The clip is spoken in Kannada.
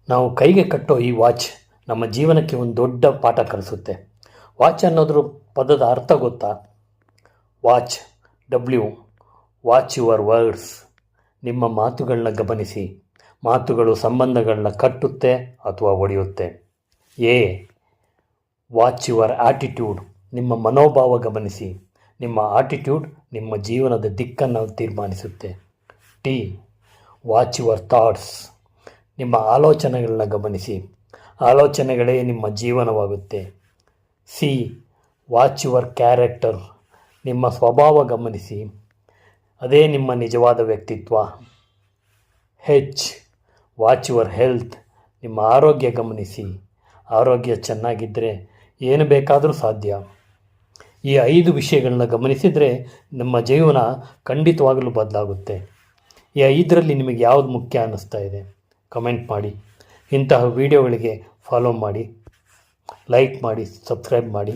ನಾವು ಕೈಗೆ ಕಟ್ಟೋ ಈ ವಾಚ್ ನಮ್ಮ ಜೀವನಕ್ಕೆ ಒಂದು ದೊಡ್ಡ ಪಾಠ ಕಲಿಸುತ್ತೆ. ವಾಚ್ ಅನ್ನೋದ್ರ ಪದದ ಅರ್ಥ ಗೊತ್ತಾ? Watch, watch your words. ನಿಮ್ಮ ಮಾತುಗಳನ್ನ ಗಮನಿಸಿ. ಮಾತುಗಳು ಸಂಬಂಧಗಳನ್ನ ಕಟ್ಟುತ್ತೆ ಅಥವಾ ಒಡೆಯುತ್ತೆ. Watch your attitude. ನಿಮ್ಮ ಮನೋಭಾವ ಗಮನಿಸಿ. ನಿಮ್ಮ ಆಟಿಟ್ಯೂಡ್ ನಿಮ್ಮ ಜೀವನದ ದಿಕ್ಕನ್ನು ತೀರ್ಮಾನಿಸುತ್ತೆ. Watch your thoughts. ನಿಮ್ಮ ಆಲೋಚನೆಗಳನ್ನ ಗಮನಿಸಿ. ಆಲೋಚನೆಗಳೇ ನಿಮ್ಮ ಜೀವನವಾಗುತ್ತೆ. Watch your character. ನಿಮ್ಮ ಸ್ವಭಾವ ಗಮನಿಸಿ. ಅದೇ ನಿಮ್ಮ ನಿಜವಾದ ವ್ಯಕ್ತಿತ್ವ. Watch your health. ನಿಮ್ಮ ಆರೋಗ್ಯ ಗಮನಿಸಿ. ಆರೋಗ್ಯ ಚೆನ್ನಾಗಿದ್ದರೆ ಏನು ಬೇಕಾದರೂ ಸಾಧ್ಯ. ಈ 5 ವಿಷಯಗಳನ್ನ ಗಮನಿಸಿದರೆ ನಮ್ಮ ಜೀವನ ಖಂಡಿತವಾಗಲೂ ಬದಲಾಗುತ್ತೆ. ಈ 5ರಲ್ಲಿ ನಿಮಗೆ ಯಾವುದು ಮುಖ್ಯ ಅನ್ನಿಸ್ತಾ ಇದೆ? ಕಮೆಂಟ್ ಮಾಡಿ. ಇಂತಹ ವಿಡಿಯೋಗಳಿಗೆ ಫಾಲೋ ಮಾಡಿ, ಲೈಕ್ ಮಾಡಿ, ಸಬ್ಸ್ಕ್ರೈಬ್ ಮಾಡಿ.